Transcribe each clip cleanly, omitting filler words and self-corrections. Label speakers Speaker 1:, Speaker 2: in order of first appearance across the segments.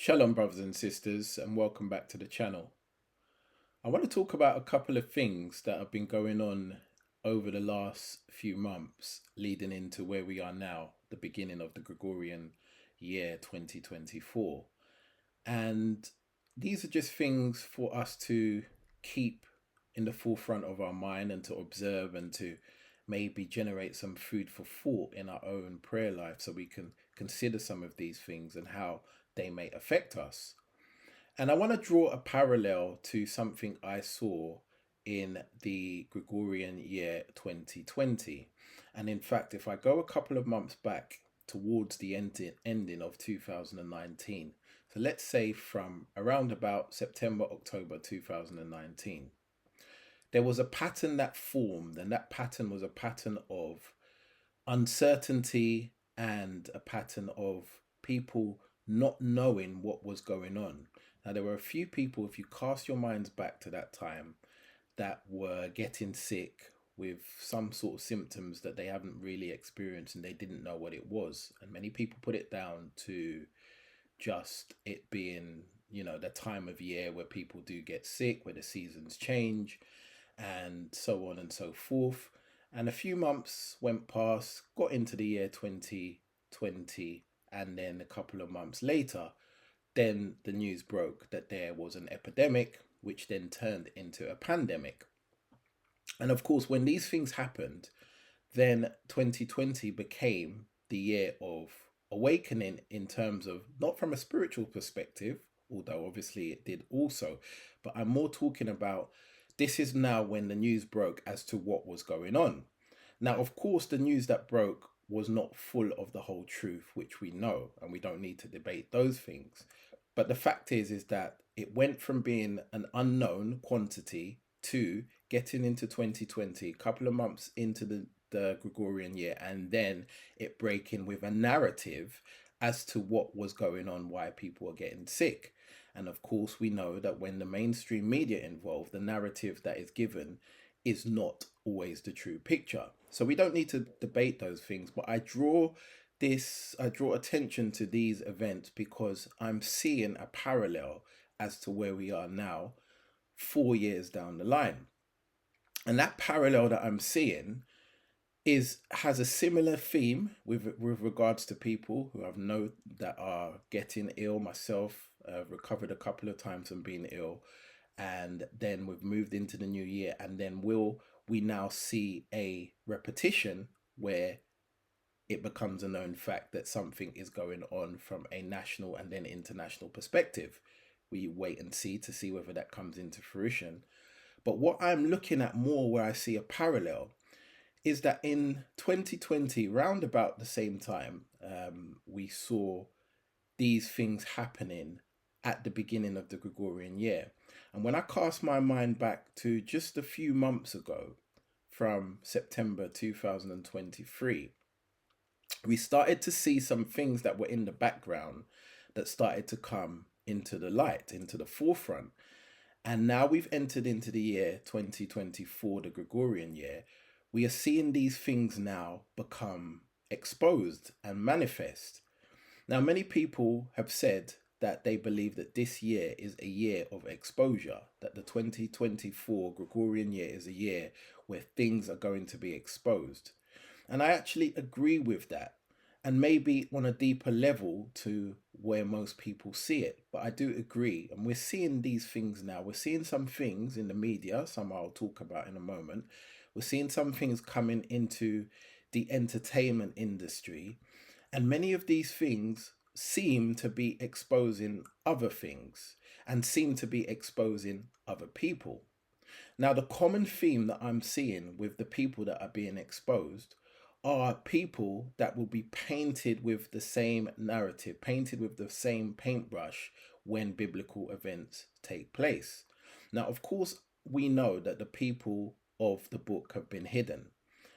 Speaker 1: Shalom, brothers and sisters, and welcome back to the channel. I want to talk about a couple of things that have been going on over the last few months, leading into where we are now, the beginning of the Gregorian year 2024. And these are just things for us to keep in the forefront of our mind and to observe and to maybe generate some food for thought in our own prayer life so we can consider some of these things and how they may affect us. And I want to draw a parallel to something I saw in the Gregorian year 2020. And in fact, if I go a couple of months back towards the ending of 2019, so let's say from around about September, October 2019, there was a pattern that formed, and that pattern was a pattern of uncertainty and a pattern of people not knowing what was going on. Now, there were a few people, if you cast your minds back to that time, that were getting sick with some sort of symptoms that they haven't really experienced and they didn't know what it was. And many people put it down to just it being, the time of year where people do get sick, where the seasons change, and so on and so forth. And a few months went past, got into the year 2020, and then a couple of months later, then the news broke that there was an epidemic, which then turned into a pandemic. And of course, when these things happened, then 2020 became the year of awakening in terms of not from a spiritual perspective, although obviously it did also, but I'm more talking about this is now when the news broke as to what was going on. Now, of course, the news that broke was not full of the whole truth, which we know, and we don't need to debate those things. But the fact is that it went from being an unknown quantity to getting into 2020, a couple of months into the Gregorian year, and then it breaking with a narrative as to what was going on, why people were getting sick. And of course, we know that when the mainstream media involved, the narrative that is given is not always the true picture. So we don't need to debate those things, but I draw attention to these events because I'm seeing a parallel as to where we are now 4 years down the line. And that parallel that I'm seeing has a similar theme with regards to people who I've known that are getting ill. Myself, recovered a couple of times from being ill, and then we've moved into the new year, and then will we now see a repetition where it becomes a known fact that something is going on from a national and then international perspective. We wait and see to see whether that comes into fruition. But what I'm looking at more, where I see a parallel, is that in 2020, round about the same time, we saw these things happening at the beginning of the Gregorian year. And when I cast my mind back to just a few months ago, from September 2023, we started to see some things that were in the background that started to come into the light, into the forefront. And now we've entered into the year 2024, the Gregorian year. We are seeing these things now become exposed and manifest. Now, many people have said that they believe that this year is a year of exposure, that the 2024 Gregorian year is a year where things are going to be exposed. And I actually agree with that, and maybe on a deeper level to where most people see it. But I do agree, and we're seeing these things now. We're seeing some things in the media, some I'll talk about in a moment. We're seeing some things coming into the entertainment industry, and many of these things seem to be exposing other things and seem to be exposing other people. Now, the common theme that I'm seeing with the people that are being exposed are people that will be painted with the same narrative, painted with the same paintbrush when biblical events take place. Now, of course, we know that the people of the book have been hidden.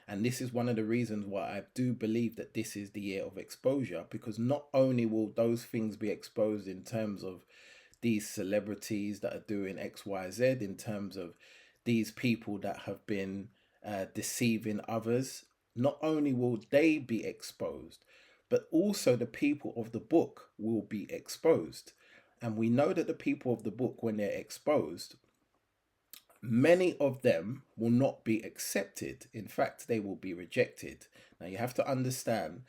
Speaker 1: And this is one of the reasons why I do believe that this is the year of exposure, because not only will those things be exposed in terms of these celebrities that are doing X, Y, Z, in terms of these people that have been deceiving others, not only will they be exposed, but also the people of the book will be exposed. And we know that the people of the book, when they're exposed, many of them will not be accepted. In fact, they will be rejected. Now, you have to understand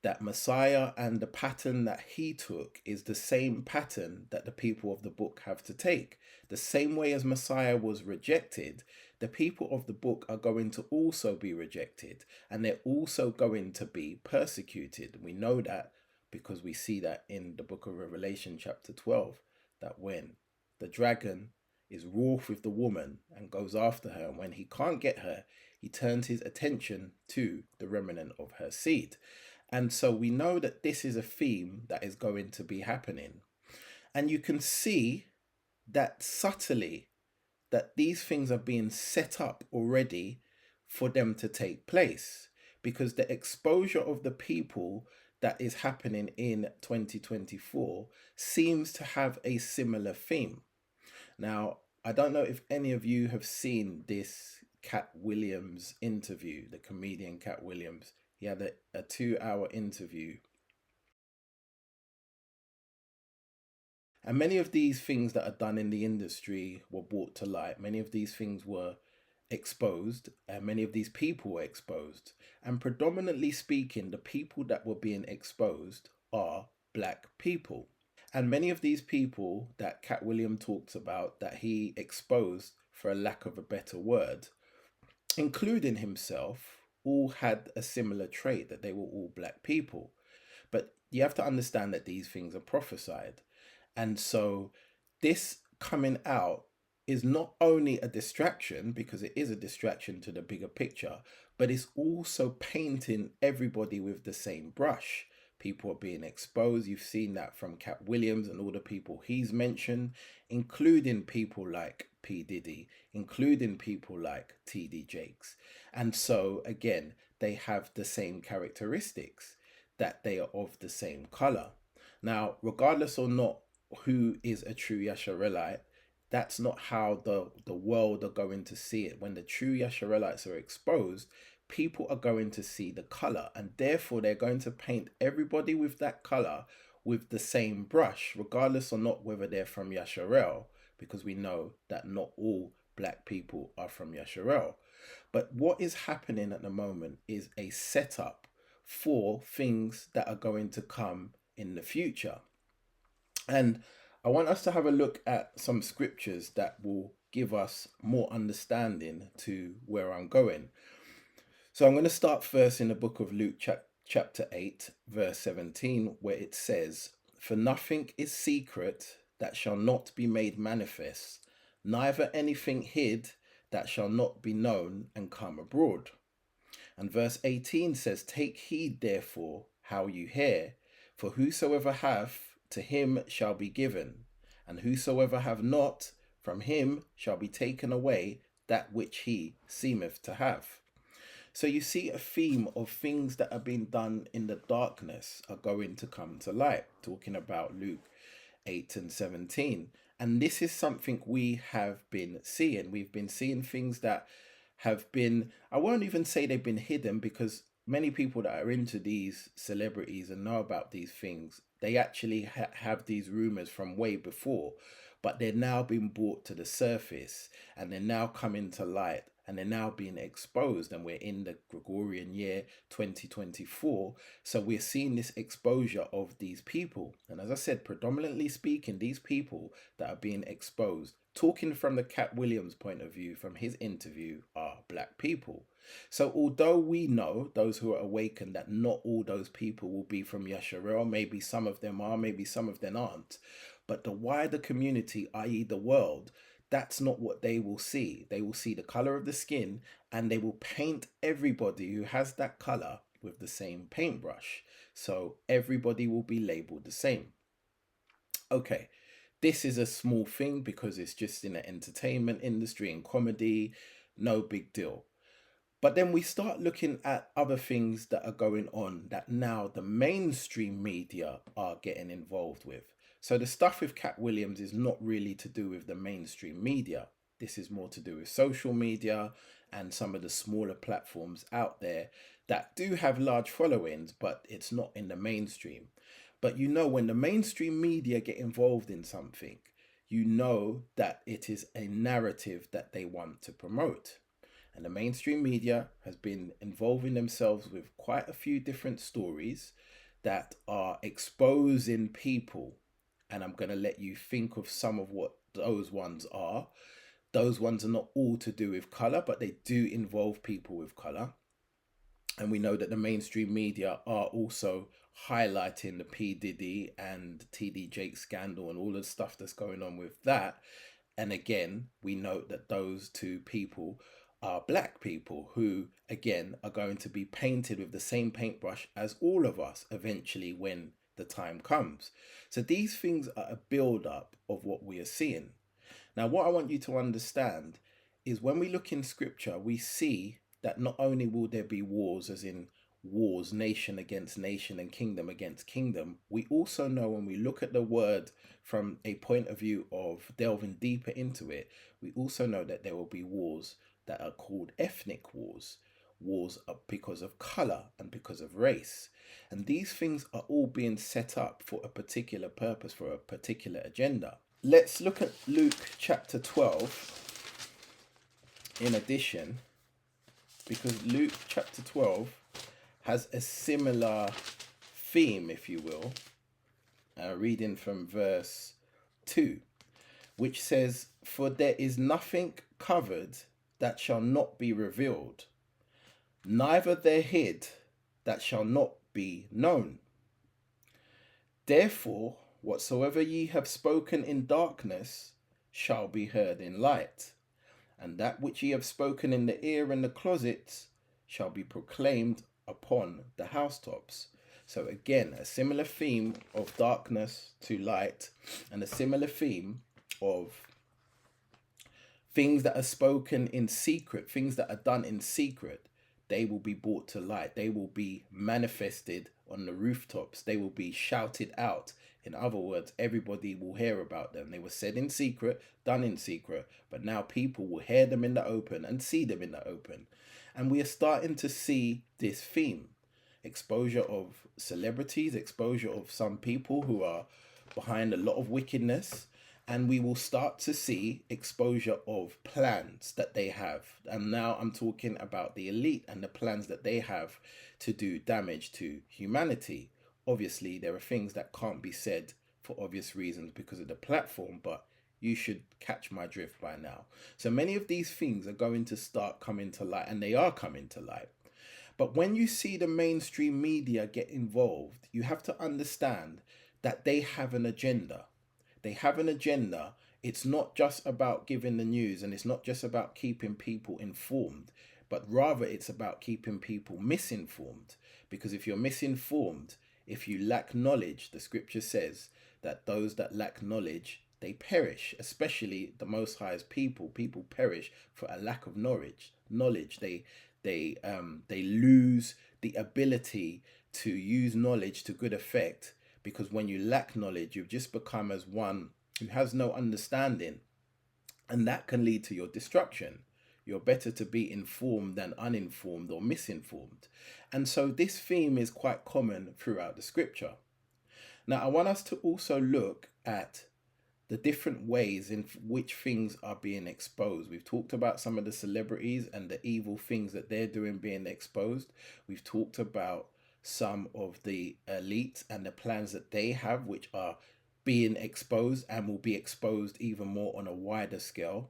Speaker 1: that Messiah and the pattern that he took is the same pattern that the people of the book have to take. The same way as Messiah was rejected, the people of the book are going to also be rejected, and they're also going to be persecuted. We know that because we see that in the book of Revelation, chapter 12, that when the dragon is wroth with the woman and goes after her, and when he can't get her, he turns his attention to the remnant of her seed. And so we know that this is a theme that is going to be happening. And you can see that subtly that these things are being set up already for them to take place, because the exposure of the people that is happening in 2024 seems to have a similar theme. Now, I don't know if any of you have seen this Cat Williams interview, the comedian Cat Williams. He had a 2 hour interview. And many of these things that are done in the industry were brought to light. Many of these things were exposed, and many of these people were exposed. And predominantly speaking, the people that were being exposed are black people. And many of these people that Cat William talks about, that he exposed, for a lack of a better word, including himself, all had a similar trait, that they were all black people. But you have to understand that these things are prophesied. And so this coming out is not only a distraction, because it is a distraction to the bigger picture, but it's also painting everybody with the same brush. People are being exposed. You've seen that from Cat Williams and all the people he's mentioned, including people like P. Diddy, including people like TD Jakes. And so, again, they have the same characteristics, that they are of the same color. Now, regardless or not who is a true Yasharelite, that's not how the world are going to see it. When the true Yasharelites are exposed, people are going to see the color, and therefore they're going to paint everybody with that color with the same brush, regardless or not whether they're from Yasharel, because we know that not all black people are from Yasharel. But what is happening at the moment is a setup for things that are going to come in the future. And I want us to have a look at some scriptures that will give us more understanding to where I'm going. So I'm going to start first in the book of Luke, chapter 8, verse 17, where it says, "For nothing is secret that shall not be made manifest, neither anything hid that shall not be known and come abroad." And verse 18 says, "Take heed therefore how you hear, for whosoever hath, to him shall be given, and whosoever have not, from him shall be taken away that which he seemeth to have." So you see a theme of things that are being done in the darkness are going to come to light, talking about Luke 8 and 17. And this is something we have been seeing. We've been seeing things that have been, I won't even say they've been hidden, because many people that are into these celebrities and know about these things, they actually have these rumors from way before, but they're now being brought to the surface, and they're now coming to light, and they're now being exposed. And we're in the Gregorian year 2024, so we're seeing this exposure of these people. And as I said, predominantly speaking, these people that are being exposed, talking from the Cat Williams point of view from his interview, are black people. So although we know, those who are awakened, that not all those people will be from Yasharel, maybe some of them are, maybe some of them aren't, but the wider community, i.e. the world, that's not what they will see. They will see the color of the skin, and they will paint everybody who has that color with the same paintbrush. So everybody will be labeled the same. Okay, this is a small thing because it's just in the entertainment industry and comedy, no big deal. But then we start looking at other things that are going on that now the mainstream media are getting involved with. So the stuff with Cat Williams is not really to do with the mainstream media. This is more to do with social media and some of the smaller platforms out there that do have large followings, but it's not in the mainstream. But you know, when the mainstream media get involved in something, you know that it is a narrative that they want to promote. And the mainstream media has been involving themselves with quite a few different stories that are exposing people. And I'm going to let you think of some of what those ones are. Those ones are not all to do with color, but they do involve people with color. And we know that the mainstream media are also highlighting the P. Diddy and TD Jake scandal and all the stuff that's going on with that. And again, we note that those two people are black people who, again, are going to be painted with the same paintbrush as all of us eventually when the time comes. So these things are a build up of what we are seeing. Now, what I want you to understand is when we look in scripture, we see that not only will there be wars, as in wars, nation against nation and kingdom against kingdom, we also know when we look at the word from a point of view of delving deeper into it, we also know that there will be wars that are called ethnic wars. Wars are because of color and because of race. And these things are all being set up for a particular purpose, for a particular agenda. Let's look at Luke chapter 12 in addition, because Luke chapter 12 has a similar theme, if you will. Reading from verse 2, which says, "For there is nothing covered that shall not be revealed, neither there hid that shall not be known. Therefore, whatsoever ye have spoken in darkness shall be heard in light, and that which ye have spoken in the ear and the closets shall be proclaimed upon the housetops." So again, a similar theme of darkness to light, and a similar theme of things that are spoken in secret, things that are done in secret, they will be brought to light. They will be manifested on the rooftops. They will be shouted out. In other words, everybody will hear about them. They were said in secret, done in secret, but now people will hear them in the open and see them in the open. And we are starting to see this theme. Exposure of celebrities, exposure of some people who are behind a lot of wickedness, and we will start to see exposure of plans that they have. And now I'm talking about the elite and the plans that they have to do damage to humanity. Obviously, there are things that can't be said for obvious reasons because of the platform, but you should catch my drift by now. So many of these things are going to start coming to light, and they are coming to light. But when you see the mainstream media get involved, you have to understand that they have an agenda. They have an agenda. It's not just about giving the news, and it's not just about keeping people informed, but rather it's about keeping people misinformed. Because if you're misinformed, if you lack knowledge, the scripture says that those that lack knowledge, they perish, especially the Most High's people. People perish for a lack of knowledge. They lose the ability to use knowledge to good effect, because when you lack knowledge, you've just become as one who has no understanding, and that can lead to your destruction. You're better to be informed than uninformed or misinformed. And so this theme is quite common throughout the scripture. Now, I want us to also look at the different ways in which things are being exposed. We've talked about some of the celebrities and the evil things that they're doing being exposed. We've talked about some of the elite and the plans that they have, which are being exposed and will be exposed even more on a wider scale.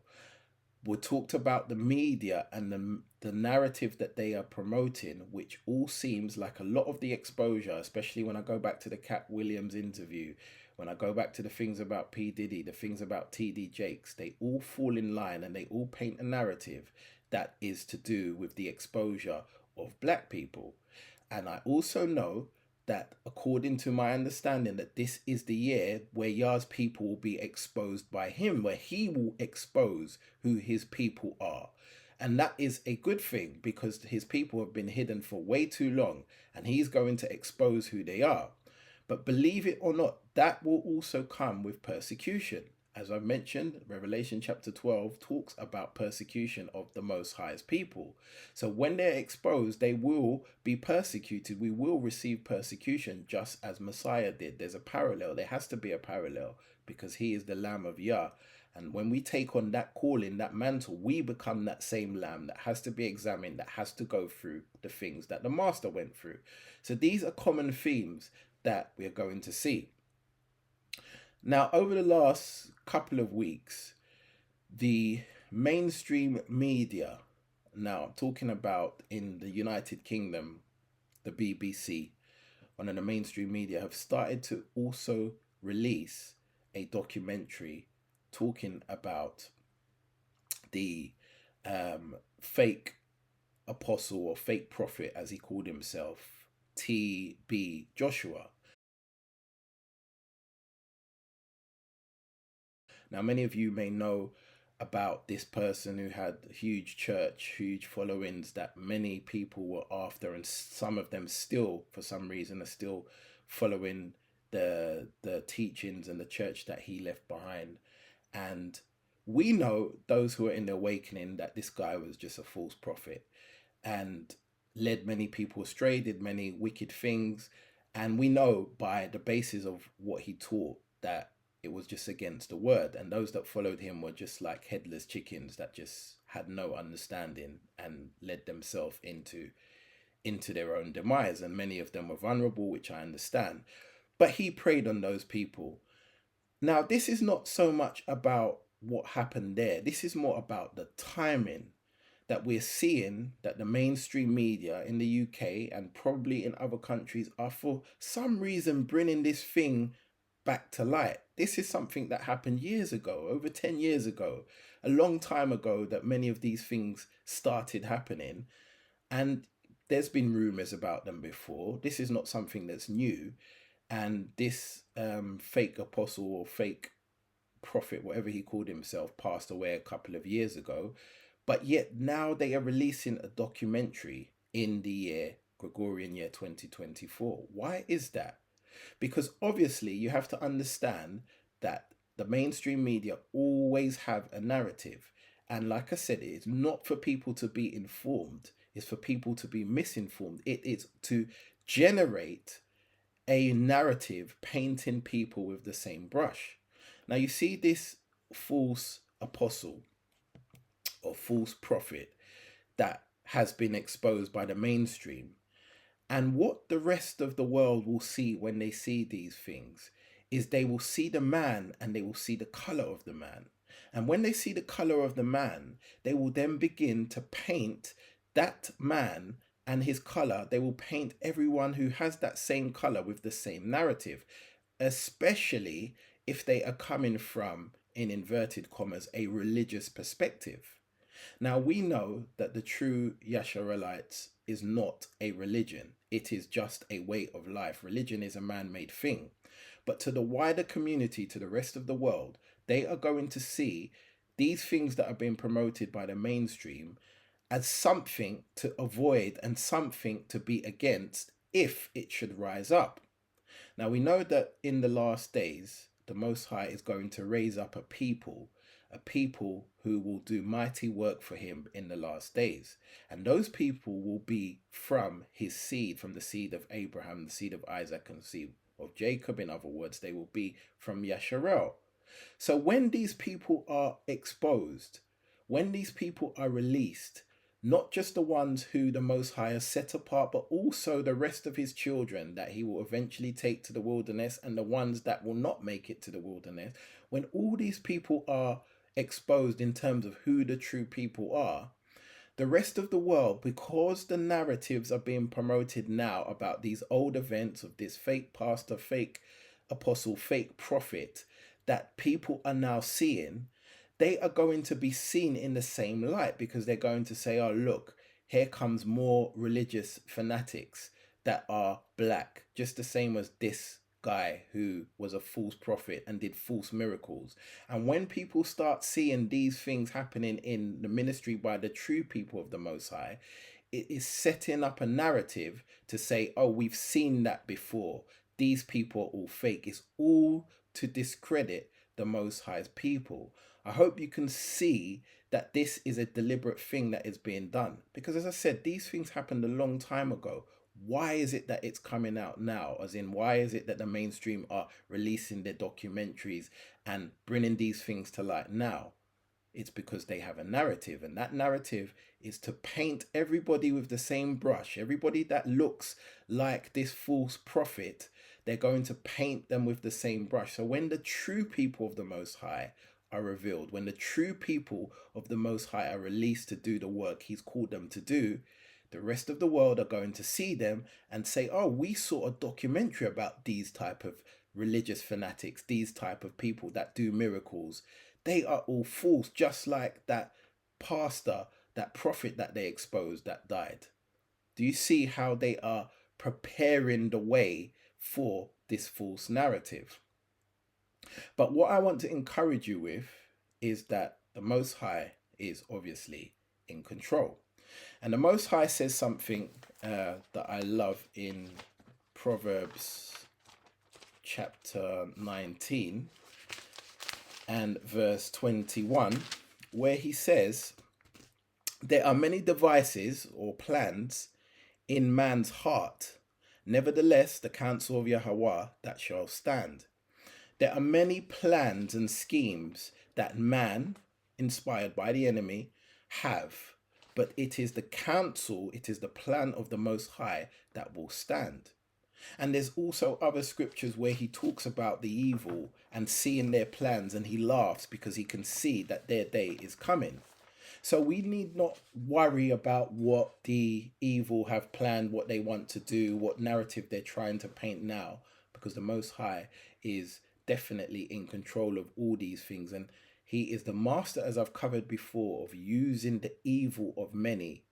Speaker 1: We talked about the media and the narrative that they are promoting, which all seems like a lot of the exposure, especially when I go back to the Cat Williams interview, when I go back to the things about P. Diddy, the things about TD Jakes, they all fall in line and they all paint a narrative that is to do with the exposure of black people. And I also know that, according to my understanding, that this is the year where Yah's people will be exposed by him, where he will expose who his people are. And that is a good thing, because his people have been hidden for way too long, and he's going to expose who they are. But believe it or not, that will also come with persecution. as I've mentioned, Revelation chapter 12 talks about persecution of the Most High's people. So when they're exposed, they will be persecuted. We will receive persecution just as Messiah did. There's a parallel. There has to be a parallel because he is the Lamb of Yah. And when we take on that calling, that mantle, we become that same lamb that has to be examined, that has to go through the things that the Master went through. So these are common themes that we're going to see. Now, over the last couple of weeks, the mainstream media, now I'm talking about in the United Kingdom, the BBC, one of the mainstream media, have started to also release a documentary talking about the fake apostle or fake prophet, as he called himself, T.B. Joshua. Now, many of you may know about this person who had huge church, huge followings that many people were after, and some of them still, for some reason, are still following the teachings and the church that he left behind. And we know, those who are in the awakening, that this guy was just a false prophet and led many people astray, did many wicked things. And we know by the basis of what he taught that it was just against the word. And those that followed him were just like headless chickens that just had no understanding and led themselves into their own demise. And many of them were vulnerable, which I understand. But he preyed on those people. Now, this is not so much about what happened there. This is more about the timing that we're seeing that the mainstream media in the UK and probably in other countries are for some reason bringing this thing back to light. This is something that happened years ago, over 10 years ago, a long time ago, that many of these things started happening. And there's been rumors about them before. This is not something that's new. And this fake apostle or fake prophet, whatever he called himself, passed away a couple of years ago. But yet now they are releasing a documentary in the year, Gregorian year 2024. Why is that? Because obviously you have to understand that the mainstream media always have a narrative. And like I said, it's not for people to be informed, it's for people to be misinformed. It is to generate a narrative painting people with the same brush. Now you see this false apostle or false prophet that has been exposed by the mainstream. And what the rest of the world will see when they see these things is they will see the man and they will see the color of the man. And when they see the color of the man, they will then begin to paint that man and his color. They will paint everyone who has that same color with the same narrative, especially if they are coming from, in inverted commas, a religious perspective. Now we know that the true Yasharalites is not a religion. It is just a way of life. Religion is a man-made thing. But to the wider community, to the rest of the world, they are going to see these things that are being promoted by the mainstream as something to avoid and something to be against if it should rise up. Now we know that in the last days, the Most High is going to raise up a people who will do mighty work for him in the last days. And those people will be from his seed, from the seed of Abraham, the seed of Isaac, and the seed of Jacob. In other words, they will be from Yasharel. So when these people are exposed, when these people are released, not just the ones who the Most High has set apart, but also the rest of his children that he will eventually take to the wilderness and the ones that will not make it to the wilderness, when all these people are exposed in terms of who the true people are, the rest of the world, because the narratives are being promoted now about these old events of this fake pastor, fake apostle, fake prophet that people are now seeing, they are going to be seen in the same light, because they're going to say, oh, look, here comes more religious fanatics that are black, just the same as this guy who was a false prophet and did false miracles. And when people start seeing these things happening in the ministry by the true people of the Most High, it is setting up a narrative to say, oh, we've seen that before. These people are all fake. It's all to discredit the Most High's people. I hope you can see that this is a deliberate thing that is being done. Because as I said, these things happened a long time ago. Why is it that it's coming out now? As in, why is it that the mainstream are releasing their documentaries and bringing these things to light now? It's because they have a narrative, and that narrative is to paint everybody with the same brush. Everybody that looks like this false prophet, they're going to paint them with the same brush. So when the true people of the Most High are revealed, when the true people of the Most High are released to do the work He's called them to do, the rest of the world are going to see them and say, oh, we saw a documentary about these type of religious fanatics, these type of people that do miracles. They are all fools, just like that pastor, that prophet that they exposed that died. Do you see how they are preparing the way for this false narrative? But what I want to encourage you with is that the Most High is obviously in control. And the Most High says something that I love in Proverbs chapter 19 and verse 21, where he says, there are many devices or plans in man's heart. Nevertheless, the counsel of Yahweh that shall stand. There are many plans and schemes that man, inspired by the enemy, have. But it is the counsel, it is the plan of the Most High that will stand. And there's also other scriptures where he talks about the evil and seeing their plans, and he laughs because he can see that their day is coming. So we need not worry about what the evil have planned, what they want to do, what narrative they're trying to paint now, because the Most High is definitely in control of all these things. And he is the master, as I've covered before, of using the evil of many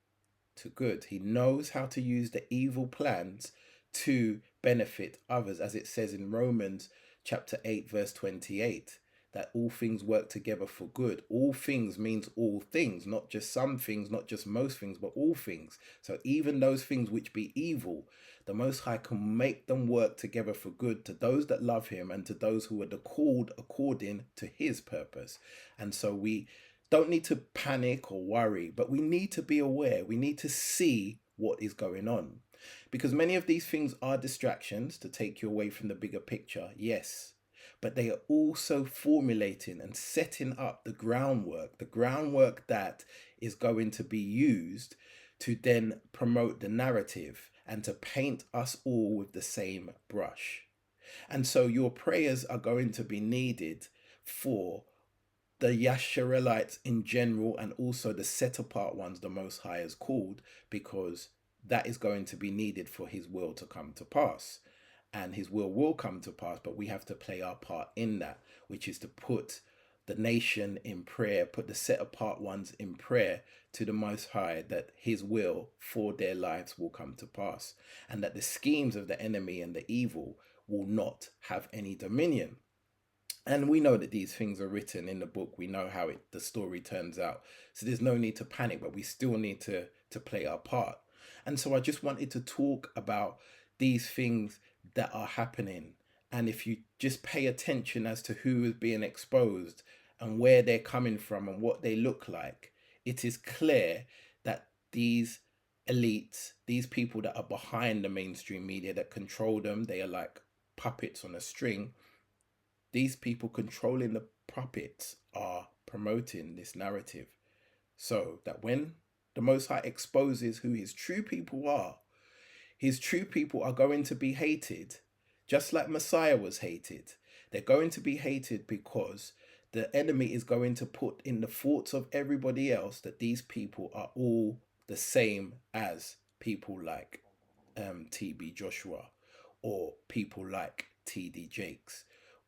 Speaker 1: to good. He knows how to use the evil plans to benefit others, as it says in Romans chapter 8 verse 28, that all things work together for good. All things means all things, not just some things, not just most things, but all things. So even those things which be evil, the Most High can make them work together for good to those that love him and to those who are the called according to his purpose. And so we don't need to panic or worry, but we need to be aware. We need to see what is going on. Because many of these things are distractions to take you away from the bigger picture, yes. But they are also formulating and setting up the groundwork that is going to be used to then promote the narrative and to paint us all with the same brush. And so your prayers are going to be needed for the Yasharelites in general, and also the set apart ones the Most High has called, because that is going to be needed for his will to come to pass. And his will come to pass, but we have to play our part in that, which is to put the nation in prayer, put the set apart ones in prayer to the Most High, that his will for their lives will come to pass, and that the schemes of the enemy and the evil will not have any dominion. And we know that these things are written in the book. We know how the story turns out. So there's no need to panic, but we still need to play our part. And so I just wanted to talk about these things that are happening. And if you just pay attention as to who is being exposed and where they're coming from and what they look like, it is clear that these elites, these people that are behind the mainstream media that control them, they are like puppets on a string. These people controlling the puppets are promoting this narrative, so that when the Most High exposes who his true people are, his true people are going to be hated, just like Messiah was hated. They're going to be hated because the enemy is going to put in the thoughts of everybody else that these people are all the same as people like TB Joshua, or people like TD Jakes,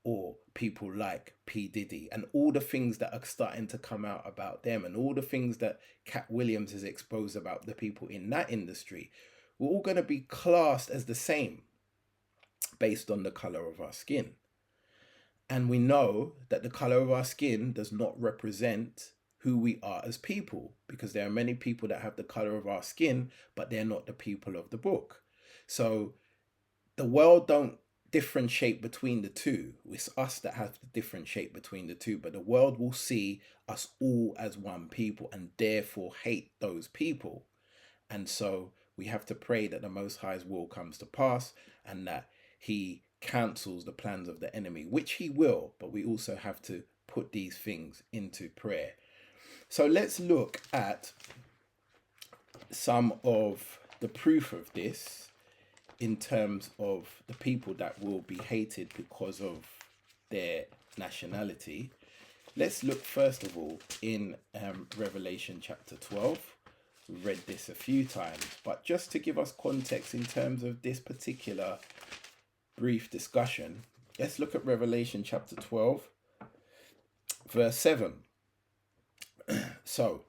Speaker 1: or people like P. Diddy, and all the things that are starting to come out about them, and all the things that Cat Williams has exposed about the people in that industry. We're all going to be classed as the same based on the color of our skin. And we know that the color of our skin does not represent who we are as people, because there are many people that have the color of our skin, but they're not the people of the book. So the world don't differentiate between the two. It's us that have to differentiate between the two, but the world will see us all as one people and therefore hate those people. And so we have to pray that the Most High's will comes to pass and that he cancels the plans of the enemy, which he will, but we also have to put these things into prayer. So let's look at some of the proof of this in terms of the people that will be hated because of their nationality. Let's look first of all in Revelation chapter 12. We've read this a few times, but just to give us context in terms of this particular brief discussion, let's look at Revelation chapter 12, verse 7. So,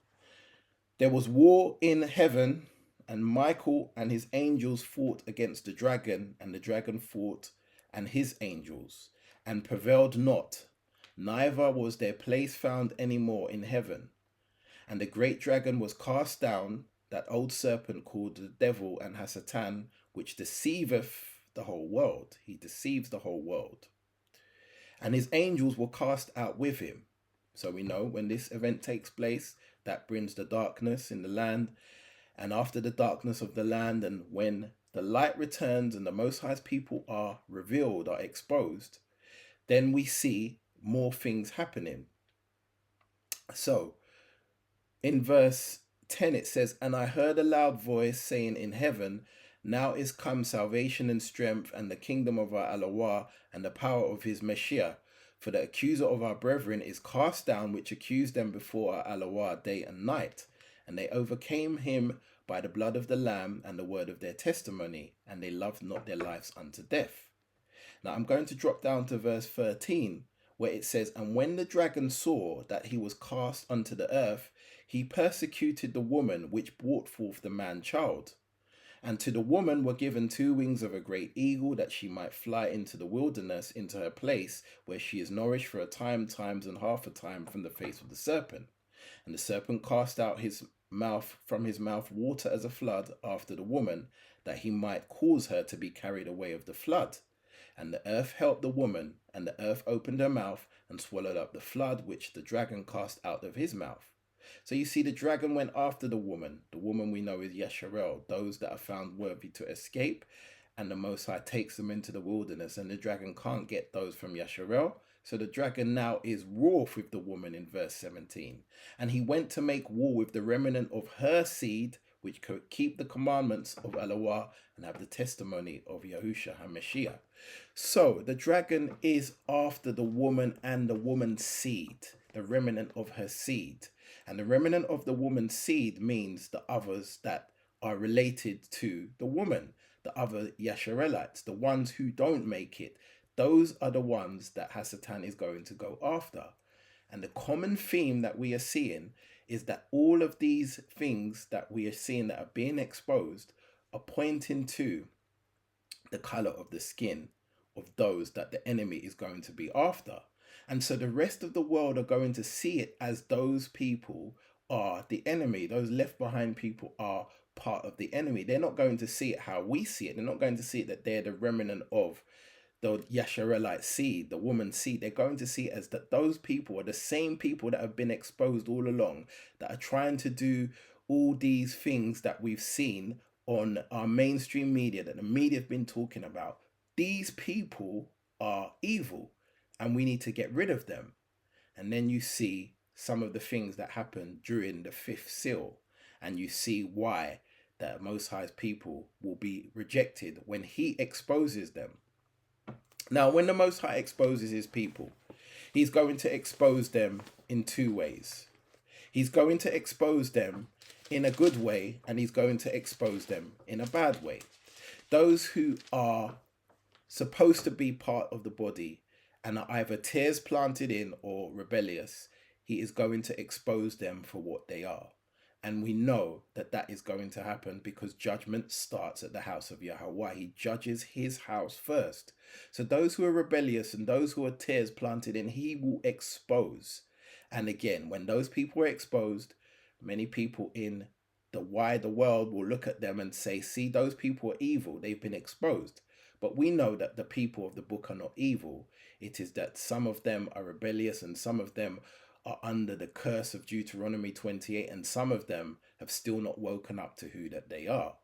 Speaker 1: there was war in heaven, and Michael and his angels fought against the dragon, and the dragon fought and his angels, and prevailed not, neither was their place found any more in heaven. And the great dragon was cast down, that old serpent called the devil and Satan, which deceiveth the whole world. He deceives the whole world. And his angels were cast out with him. So we know when this event takes place, that brings the darkness in the land. And after the darkness of the land, and when the light returns and the Most High's people are revealed, are exposed, then we see more things happening. So in verse 10 it says, and I heard a loud voice saying in heaven, now is come salvation and strength and the kingdom of our Elohim and the power of his Messiah. For the accuser of our brethren is cast down, which accused them before our Elohim day and night. And they overcame him by the blood of the Lamb and the word of their testimony, and they loved not their lives unto death. Now I'm going to drop down to verse 13, where it says, and when the dragon saw that he was cast unto the earth, he persecuted the woman which brought forth the man-child. And to the woman were given 2 wings of a great eagle, that she might fly into the wilderness, into her place, where she is nourished for a time, times and half a time from the face of the serpent. And the serpent cast out from his mouth water as a flood after the woman, that he might cause her to be carried away of the flood. And the earth helped the woman, and the earth opened her mouth and swallowed up the flood which the dragon cast out of his mouth. So you see, the dragon went after the woman. The woman we know is Yesharel, those that are found worthy to escape. And the Most High takes them into the wilderness, and the dragon can't get those from Yesharel. So the dragon now is wroth with the woman in verse 17. And he went to make war with the remnant of her seed, which could keep the commandments of Elohim and have the testimony of Yahusha HaMashiach. So the dragon is after the woman and the woman's seed, the remnant of her seed. And the remnant of the woman's seed means the others that are related to the woman, the other Yasharelites, the ones who don't make it. Those are the ones that Hasatan is going to go after. And the common theme that we are seeing is that all of these things that we are seeing that are being exposed are pointing to the color of the skin of those that the enemy is going to be after. And so the rest of the world are going to see it as those people are the enemy. Those left behind people are part of the enemy. They're not going to see it how we see it. They're not going to see it that they're the remnant of the Yasharelite seed, the woman's seed. They're going to see it as that those people are the same people that have been exposed all along, that are trying to do all these things that we've seen on our mainstream media, that the media have been talking about. These people are evil, and we need to get rid of them. And then you see some of the things that happen during the 5th seal, and you see why the Most High's people will be rejected when he exposes them. Now, when the Most High exposes his people, he's going to expose them in 2 ways. He's going to expose them in a good way, and he's going to expose them in a bad way. Those who are supposed to be part of the body and are either tares planted in or rebellious, he is going to expose them for what they are. And we know that that is going to happen because judgment starts at the house of Yahweh. He judges his house first. So those who are rebellious and those who are tares planted in, he will expose. And again, when those people are exposed, many people in the wider world will look at them and say, see, those people are evil. They've been exposed. But we know that the people of the book are not evil. It is that some of them are rebellious and some of them are under the curse of Deuteronomy 28, and some of them have still not woken up to who that they are.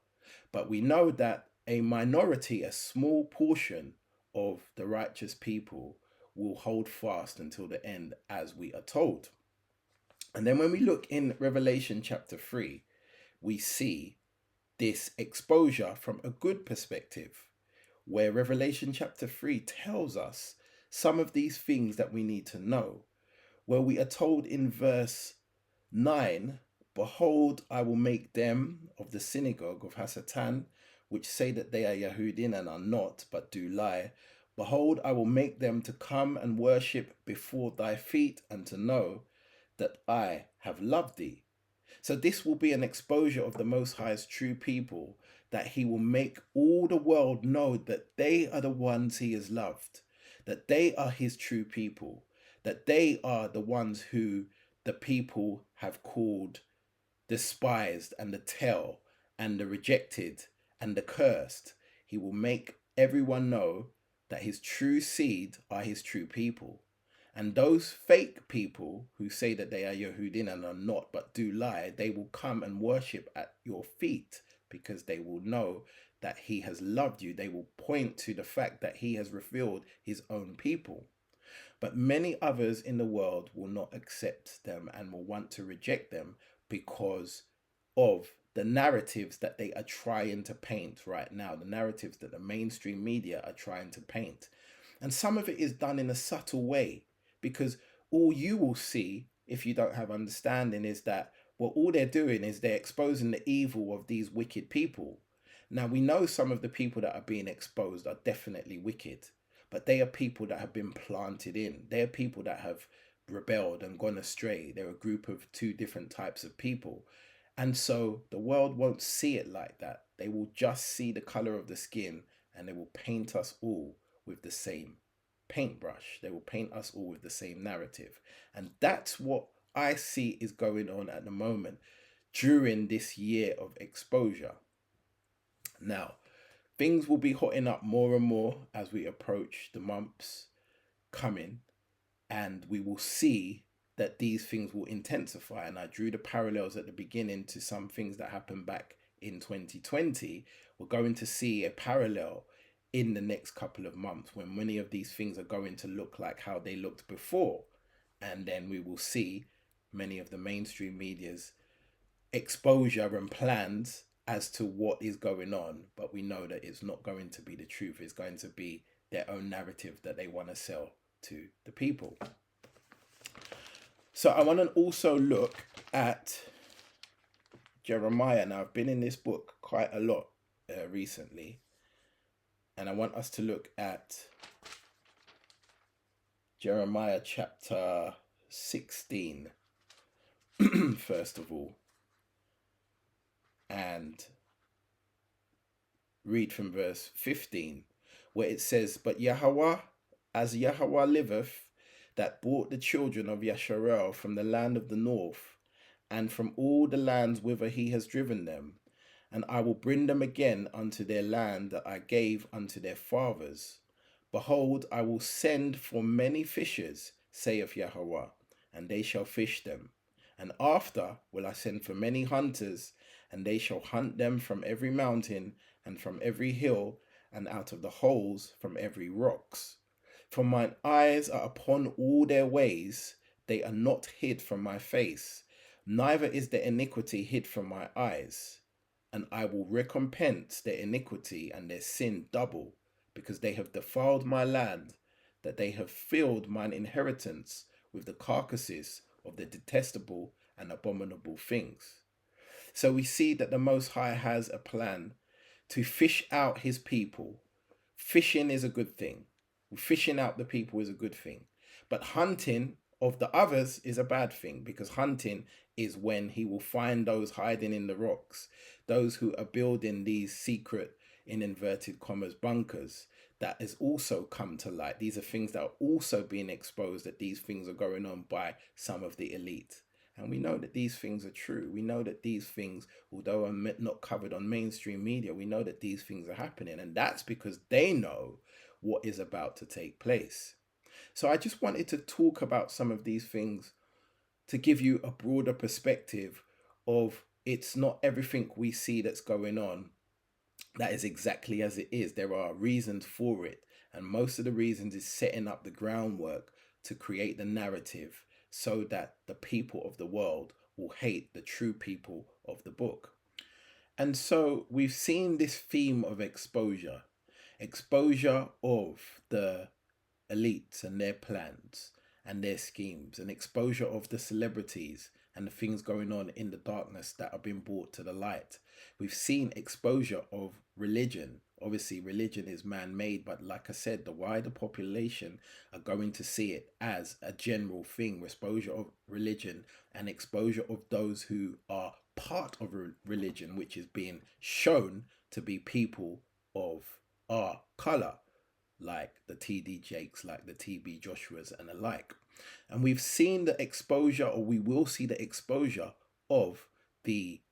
Speaker 1: But we know that a minority, a small portion of the righteous people will hold fast until the end, as we are told. And then when we look in Revelation chapter 3, we see this exposure from a good perspective, where Revelation chapter 3 tells us some of these things that we need to know, where we are told in verse 9, behold, I will make them of the synagogue of Hasatan, which say that they are Yahudim and are not, but do lie. Behold, I will make them to come and worship before thy feet, and to know that I have loved thee. So this will be an exposure of the Most High's true people, that he will make all the world know that they are the ones he has loved, that they are his true people, that they are the ones who the people have called despised and the tell and the rejected and the cursed. He will make everyone know that his true seed are his true people. And those fake people who say that they are Yehudim and are not, but do lie, they will come and worship at your feet, because they will know that he has loved you. They will point to the fact that he has revealed his own people. But many others in the world will not accept them and will want to reject them because of the narratives that they are trying to paint right now, the narratives that the mainstream media are trying to paint. And some of it is done in a subtle way, because all you will see, if you don't have understanding, is that, well, all they're doing is they're exposing the evil of these wicked people. Now, we know some of the people that are being exposed are definitely wicked, but they are people that have been planted in. They are people that have rebelled and gone astray. They're a group of two different types of people. And so the world won't see it like that. They will just see the color of the skin, and they will paint us all with the same paintbrush. They will paint us all with the same narrative. And that's what I see is going on at the moment during this year of exposure. Now, things will be hotting up more and more as we approach the months coming, and we will see that these things will intensify. And I drew the parallels at the beginning to some things that happened back in 2020. We're going to see a parallel in the next couple of months, when many of these things are going to look like how they looked before. And then we will see many of the mainstream media's exposure and plans as to what is going on. But we know that it's not going to be the truth. It's going to be their own narrative that they want to sell to the people. So I want to also look at Jeremiah. Now, I've been in this book quite a lot recently, and I want us to look at Jeremiah chapter 16 first of all, and read from verse 15, where it says, But Yahweh, as Yahweh liveth, that brought the children of Yasharel from the land of the north, and from all the lands whither he has driven them, and I will bring them again unto their land that I gave unto their fathers. Behold, I will send for many fishers, saith Yahweh, and they shall fish them. And after will I send for many hunters, and they shall hunt them from every mountain, and from every hill, and out of the holes from every rocks. For mine eyes are upon all their ways, they are not hid from my face, neither is their iniquity hid from my eyes. And I will recompense their iniquity and their sin double, because they have defiled my land, that they have filled mine inheritance with the carcasses of the detestable and abominable things. So we see that the Most High has a plan to fish out his people. Fishing is a good thing. Fishing out the people is a good thing. But hunting of the others is a bad thing, because hunting is when he will find those hiding in the rocks, those who are building these secret, in inverted commas, bunkers. That has also come to light. These are things that are also being exposed, that these things are going on by some of the elite. And we know that these things are true. We know that these things, although are not covered on mainstream media, we know that these things are happening. And that's because they know what is about to take place. So I just wanted to talk about some of these things to give you a broader perspective of it's not everything we see that's going on that is exactly as it is. There are reasons for it. And most of the reasons is setting up the groundwork to create the narrative so that the people of the world will hate the true people of the book. And so we've seen this theme of exposure of the elites and their plans and their schemes, and exposure of the celebrities and the things going on in the darkness that are being brought to the light. We've seen exposure of religion. Obviously, religion is man made, but like I said, the wider population are going to see it as a general thing. Exposure of religion and exposure of those who are part of religion, which is being shown to be people of our color, like the TD Jakes, like the TB Joshuas, and the like. And we've seen the exposure, or we will see the exposure of the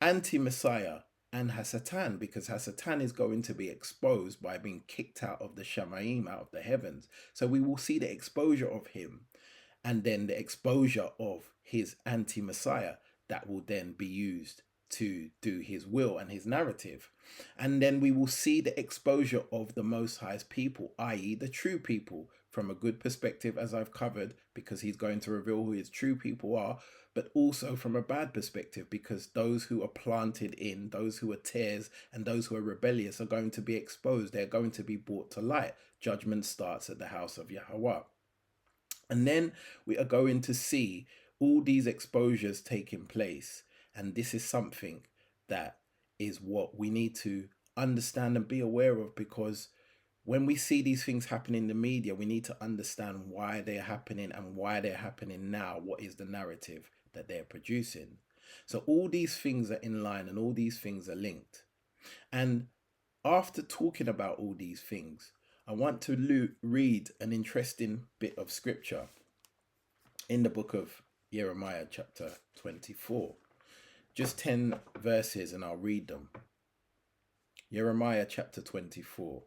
Speaker 1: anti-Messiah and Hasatan, because Hasatan is going to be exposed by being kicked out of the Shamaim, out of the heavens. So we will see the exposure of him, and then the exposure of his anti-Messiah that will then be used to do his will and his narrative. And then we will see the exposure of the Most High's people, i.e. the true people, from a good perspective, as I've covered, because he's going to reveal who his true people are, but also from a bad perspective, because those who are planted in, those who are tares, and those who are rebellious are going to be exposed. They're going to be brought to light. Judgment starts at the house of Yahweh. And then we are going to see all these exposures taking place. And this is something that is what we need to understand and be aware of, because when we see these things happen in the media, we need to understand why they're happening and why they're happening now. What is the narrative that they're producing? So all these things are in line and all these things are linked. And after talking about all these things, I want to read an interesting bit of scripture in the book of Jeremiah chapter 24. Just 10 verses and I'll read them. Jeremiah chapter 24.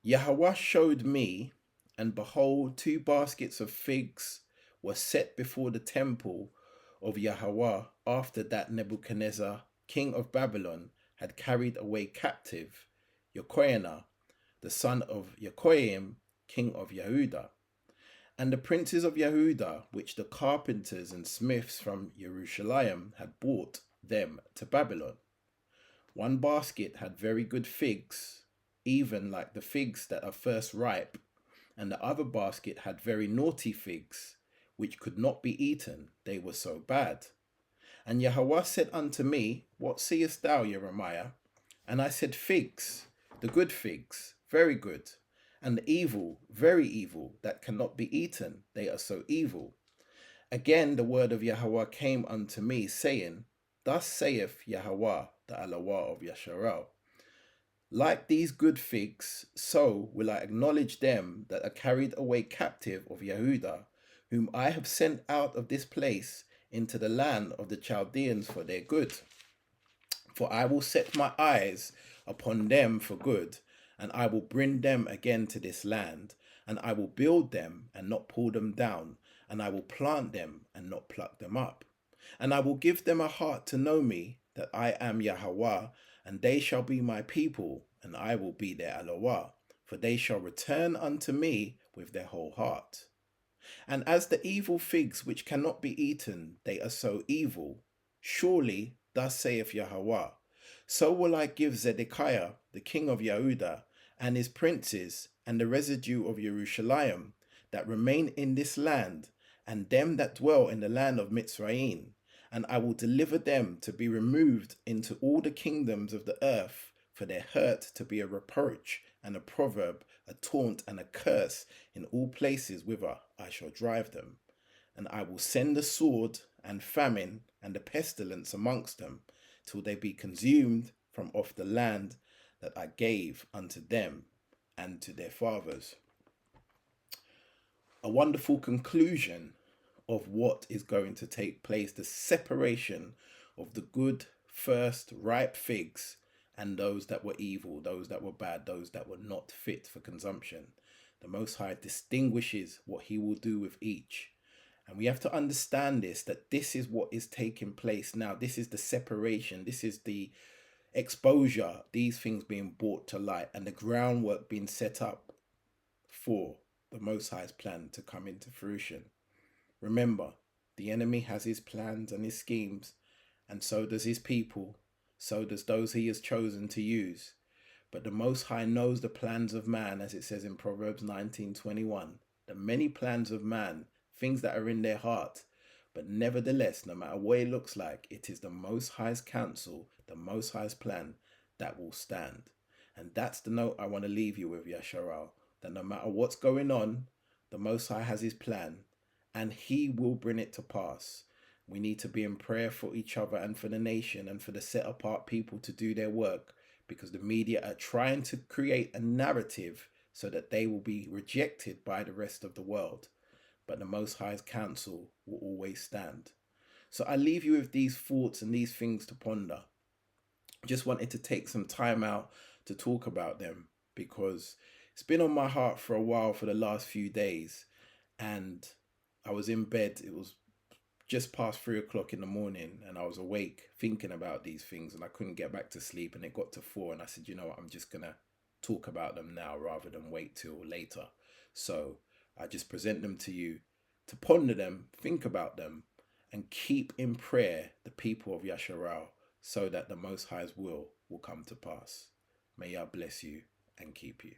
Speaker 1: Yahweh showed me, and behold, 2 baskets of figs were set before the temple of Yahweh after that Nebuchadnezzar, king of Babylon, had carried away captive Jehoiakim, the son of Jehoiakim, king of Yehuda, and the princes of Yehuda, which the carpenters and smiths from Jerusalem had brought them to Babylon. 1 basket had very good figs, even like the figs that are first ripe, and the other basket had very naughty figs, which could not be eaten, they were so bad. And Yahweh said unto me, What seest thou, Jeremiah? And I said, Figs, the good figs, very good, and the evil, very evil, that cannot be eaten, they are so evil. Again the word of Yahweh came unto me, saying, Thus saith Yahweh, the Allah of Yasharal, like these good figs, so will I acknowledge them that are carried away captive of Yehuda, whom I have sent out of this place into the land of the Chaldeans for their good. For I will set my eyes upon them for good, and I will bring them again to this land, and I will build them and not pull them down, and I will plant them and not pluck them up. And I will give them a heart to know me, that I am Yahweh, and they shall be my people, and I will be their Elohah, for they shall return unto me with their whole heart. And as the evil figs which cannot be eaten, they are so evil. Surely, thus saith Yahweh, so will I give Zedekiah, the king of Yehuda, and his princes, and the residue of Jerusalem, that remain in this land, and them that dwell in the land of Mitzrayim, and I will deliver them to be removed into all the kingdoms of the earth, for their hurt to be a reproach and a proverb, a taunt and a curse in all places whither I shall drive them. And I will send the sword and famine and the pestilence amongst them, till they be consumed from off the land that I gave unto them and to their fathers. A wonderful conclusion of what is going to take place, the separation of the good, first, ripe figs and those that were evil, those that were bad, those that were not fit for consumption. The Most High distinguishes what he will do with each. And we have to understand this, that this is what is taking place now. This is the separation. This is the exposure, these things being brought to light and the groundwork being set up for the Most High's plan to come into fruition. Remember, the enemy has his plans and his schemes, and so does his people, so does those he has chosen to use. But the Most High knows the plans of man, as it says in Proverbs 19:21, the many plans of man, things that are in their heart. But nevertheless, no matter what it looks like, it is the Most High's counsel, the Most High's plan that will stand. And that's the note I want to leave you with, Yasharal, that no matter what's going on, the Most High has his plan and he will bring it to pass. We need to be in prayer for each other and for the nation and for the set apart people to do their work, because the media are trying to create a narrative so that they will be rejected by the rest of the world. But the Most High's counsel will always stand. So I leave you with these thoughts and these things to ponder. Just wanted to take some time out to talk about them because it's been on my heart for a while, for the last few days. And I was in bed, it was just past 3 o'clock in the morning, and I was awake thinking about these things and I couldn't get back to sleep, and it got to 4 and I said, you know what, I'm just going to talk about them now rather than wait till later. So I just present them to you to ponder them, think about them, and keep in prayer the people of Yasharal so that the Most High's will come to pass. May Yah bless you and keep you.